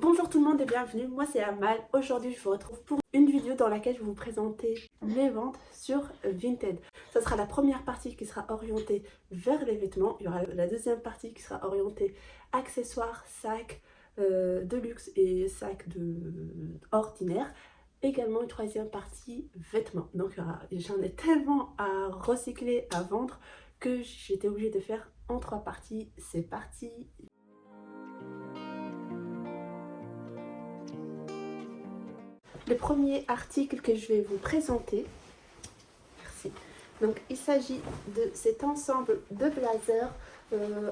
Bonjour tout le monde et bienvenue, moi c'est Amal. Aujourd'hui je vous retrouve pour une vidéo dans laquelle je vais vous présenter mes ventes sur Vinted. Ça sera la première partie qui sera orientée vers les vêtements. Il y aura la deuxième partie qui sera orientée accessoires, sacs de luxe et sacs ordinaires. Également une troisième partie vêtements. Donc j'en ai tellement à recycler, à vendre que j'étais obligée de faire en trois parties. C'est parti! Le premier article que je vais vous présenter, merci. Donc il s'agit de cet ensemble de blazers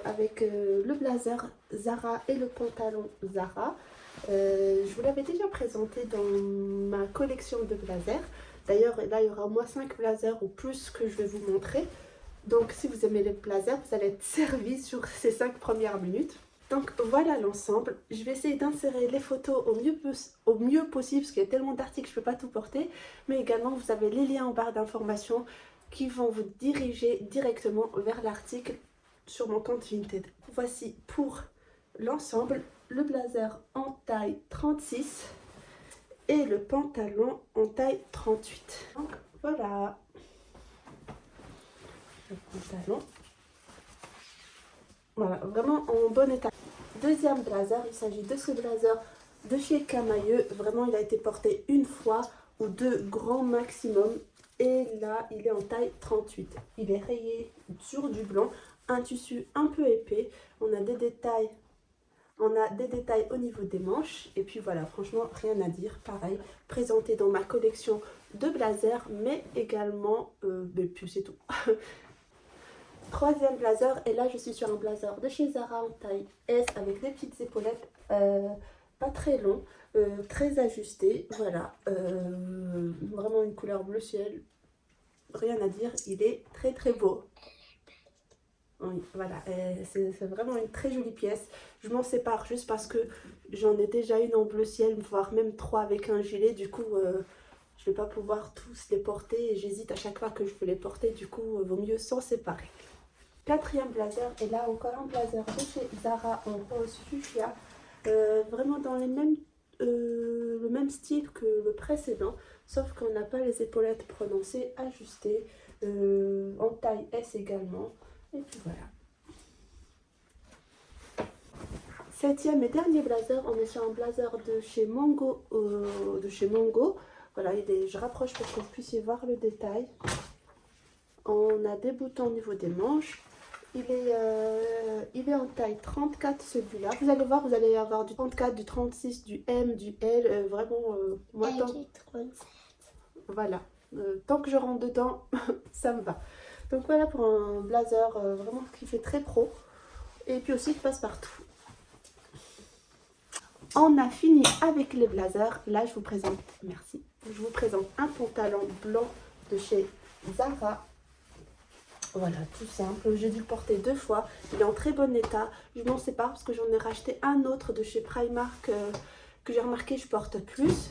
avec le blazer Zara et le pantalon Zara. Je vous l'avais déjà présenté dans ma collection de blazers. D'ailleurs là il y aura au moins 5 blazers ou plus que je vais vous montrer. Donc si vous aimez les blazers, vous allez être servi sur ces 5 premières minutes. Donc voilà l'ensemble. Je vais essayer d'insérer les photos au mieux possible parce qu'il y a tellement d'articles que je ne peux pas tout porter. Mais également vous avez les liens en barre d'informations qui vont vous diriger directement vers l'article sur mon compte Vinted. Voici pour l'ensemble le blazer en taille 36 et le pantalon en taille 38. Donc voilà le pantalon. Voilà, vraiment en bon état. Deuxième blazer, il s'agit de ce blazer de chez Camailleux. Vraiment, il a été porté une fois ou deux grand maximum. Et là, il est en taille 38. Il est rayé sur du blanc, un tissu un peu épais. On a des détails au niveau des manches. Et puis voilà, franchement, rien à dire. Pareil, présenté dans ma collection de blazers, mais également, et puis c'est tout. Troisième blazer, et là je suis sur un blazer de chez Zara en taille S avec des petites épaulettes pas très longs, très ajustés. Voilà, vraiment une couleur bleu ciel, rien à dire, il est très très beau. Oui, voilà, c'est vraiment une très jolie pièce. Je m'en sépare juste parce que j'en ai déjà une en bleu ciel, voire même trois avec un gilet. Du coup, je ne vais pas pouvoir tous les porter et j'hésite à chaque fois que je veux les porter. Du coup, vaut mieux s'en séparer. Quatrième blazer, et là encore un blazer de chez Zara en rose fuchsia, vraiment dans le même style que le précédent, sauf qu'on n'a pas les épaulettes prononcées, ajustées, en taille S également, et puis voilà. Septième et dernier blazer, on est sur un blazer de chez Mango, voilà, je rapproche pour que vous puissiez voir le détail. On a des boutons au niveau des manches. Il est en taille 34 celui-là. Vous allez voir, vous allez avoir du 34, du 36, du M, du L. Vraiment, moi, voilà. Tant que je rentre dedans, ça me va. Donc voilà pour un blazer vraiment qui fait très pro. Et puis aussi, il passe partout. On a fini avec les blazers. Là, je vous présente, merci. Je vous présente un pantalon blanc de chez Zara. Voilà, tout simple. J'ai dû le porter deux fois. Il est en très bon état. Je m'en sépare parce que j'en ai racheté un autre de chez Primark que j'ai remarqué je porte plus.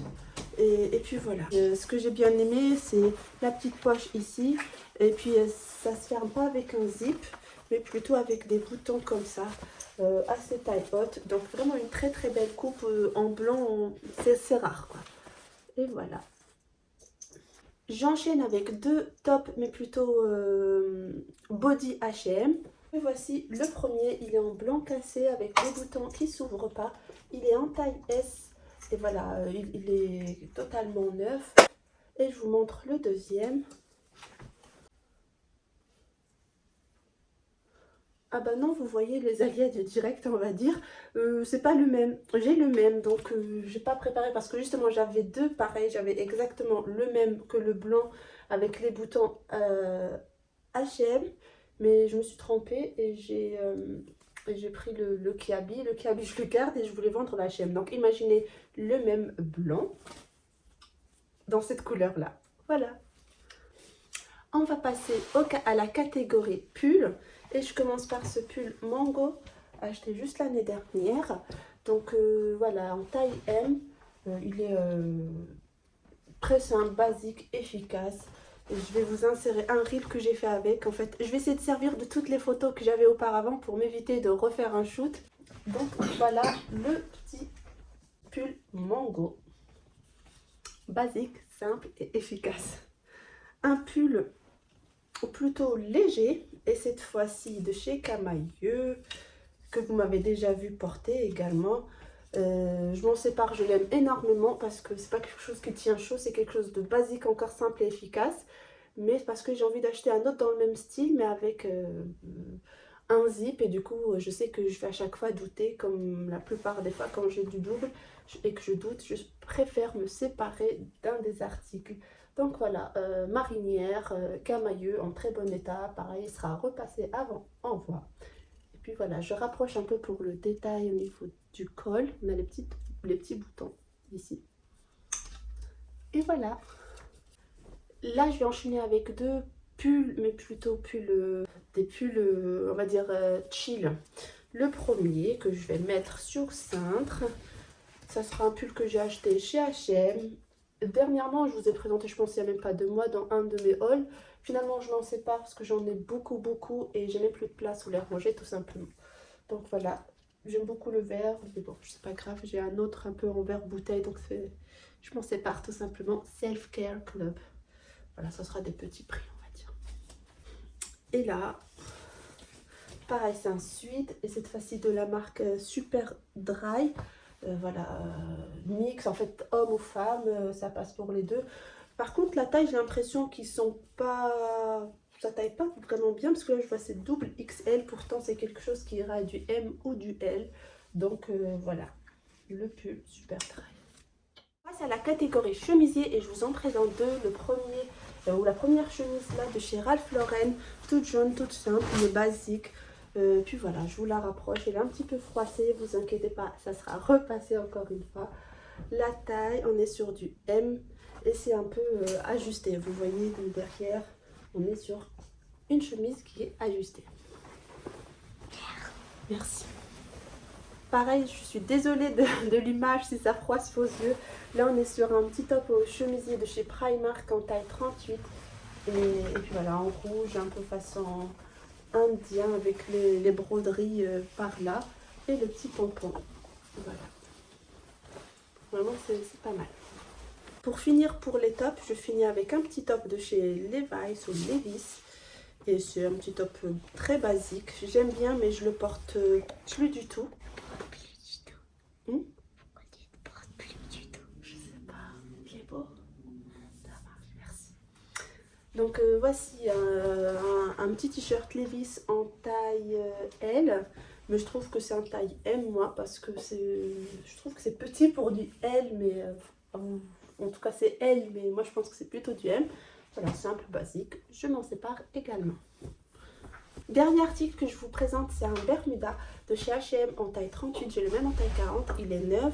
Et puis voilà. Ce que j'ai bien aimé, c'est la petite poche ici. Et puis ça se ferme pas avec un zip, mais plutôt avec des boutons comme ça, assez taille haute. Donc vraiment une très très belle coupe en blanc. C'est rare quoi. Et voilà. J'enchaîne avec deux tops, mais plutôt body H&M. Et voici le premier, il est en blanc cassé avec des boutons qui ne s'ouvrent pas. Il est en taille S et voilà, il est totalement neuf. Et je vous montre le deuxième. Ah bah non, vous voyez les alliés de direct, on va dire, c'est pas le même. J'ai le même, donc j'ai pas préparé parce que justement j'avais deux pareils, j'avais exactement le même que le blanc avec les boutons H&M, mais je me suis trompée et j'ai pris le Kiabi. Le Kiabi je le garde et je voulais vendre la H&M. Donc imaginez le même blanc dans cette couleur là. Voilà. On va passer à la catégorie pull. Et je commence par ce pull Mango, acheté juste l'année dernière. Donc voilà, en taille M. Il est très simple, basique, efficace. Et je vais vous insérer un reel que j'ai fait avec. En fait, je vais essayer de servir de toutes les photos que j'avais auparavant pour m'éviter de refaire un shoot. Donc voilà le petit mango. Basique, simple et efficace. Un pull plutôt léger et cette fois-ci de chez Camailleux que vous m'avez déjà vu porter également. Je m'en sépare, je l'aime énormément parce que c'est pas quelque chose qui tient chaud, c'est quelque chose de basique, encore simple et efficace. Mais parce que j'ai envie d'acheter un autre dans le même style mais avec un zip et du coup je sais que je vais à chaque fois douter, comme la plupart des fois quand j'ai du double et que je doute, je préfère me séparer d'un des articles. Donc voilà, marinière, Camailleux en très bon état, pareil, il sera repassé avant envoi. Et puis voilà, je rapproche un peu pour le détail au niveau du col, on a les petits boutons ici. Et voilà, là je vais enchaîner avec deux pulls, mais plutôt des pulls, on va dire chill. Le premier que je vais mettre sur cintre, ça sera un pull que j'ai acheté chez H&M. Dernièrement, je vous ai présenté, je pense il n'y a même pas 2 mois, dans un de mes hauls. Finalement, je m'en sépare parce que j'en ai beaucoup et j'ai même plus de place où les ranger tout simplement. Donc voilà, j'aime beaucoup le vert, mais bon, c'est pas grave, j'ai un autre un peu en verre bouteille, donc je m'en sépare tout simplement. Self Care Club. Voilà, ça sera des petits prix, on va dire. Et là, pareil, c'est un suite et cette fois-ci de la marque Super Dry. Voilà, mix en fait homme ou femme, ça passe pour les deux. Par contre la taille, j'ai l'impression qu'ils sont pas, ça taille pas vraiment bien parce que là je vois c'est double XL, pourtant c'est quelque chose qui ira du M ou du L. Donc voilà, le pull Super Dry. On passe à la catégorie chemisier et je vous en présente deux. Le premier ou la première chemise là de chez Ralph Lauren, toute jaune, toute simple, mais basique. Puis voilà, je vous la rapproche, elle est un petit peu froissée, vous inquiétez pas, ça sera repassé encore une fois. La taille, on est sur du M et c'est un peu ajusté. Vous voyez derrière, on est sur une chemise qui est ajustée. Merci. Pareil, je suis désolée de l'image si ça froisse vos yeux. Là, on est sur un petit top au chemisier de chez Primark en taille 38. Et puis voilà, en rouge, un peu façon indien avec les broderies par là et le petit pompon. Voilà, vraiment c'est pas mal. Pour finir, pour les tops, je finis avec un petit top de chez Levi's ou Levi's et c'est un petit top très basique, j'aime bien mais je le porte plus du tout. Je sais pas, il est beau. Ça marche, merci. Donc voici un petit t-shirt Levi's en taille L, mais je trouve que c'est un taille M moi parce que je trouve que c'est petit pour du L, mais en tout cas c'est L, mais moi je pense que c'est plutôt du M. Voilà, simple, basique, je m'en sépare également. Dernier article que je vous présente, c'est un Bermuda de chez H&M en taille 38, j'ai le même en taille 40, il est neuf,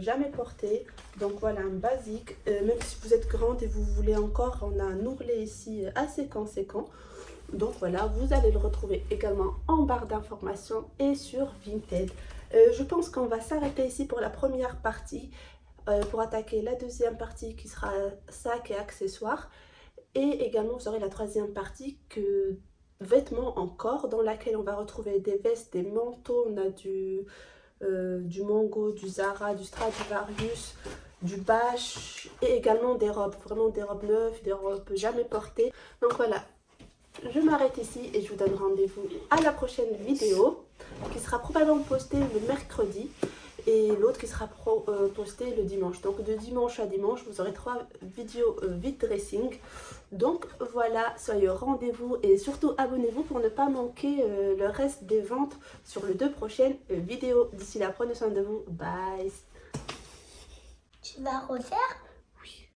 jamais porté, donc voilà un basique, même si vous êtes grande et vous voulez encore, on a un ourlet ici assez conséquent, donc voilà, vous allez le retrouver également en barre d'informations et sur Vinted. Je pense qu'on va s'arrêter ici pour la première partie, pour attaquer la deuxième partie qui sera sac et accessoires, et également vous aurez la troisième partie que vêtements encore, dans laquelle on va retrouver des vestes, des manteaux, on a du Mango, du Zara, du Stradivarius, du Bash et également des robes, vraiment des robes neuves, des robes jamais portées. Donc voilà, je m'arrête ici et je vous donne rendez-vous à la prochaine vidéo qui sera probablement postée le mercredi et l'autre qui sera postée le dimanche. Donc de dimanche à dimanche, vous aurez 3 vidéos vide dressing. Donc voilà, soyez au rendez-vous et surtout abonnez-vous pour ne pas manquer le reste des ventes sur les 2 prochaines vidéos. D'ici là, prenez soin de vous. Bye. Tu vas refaire? Oui.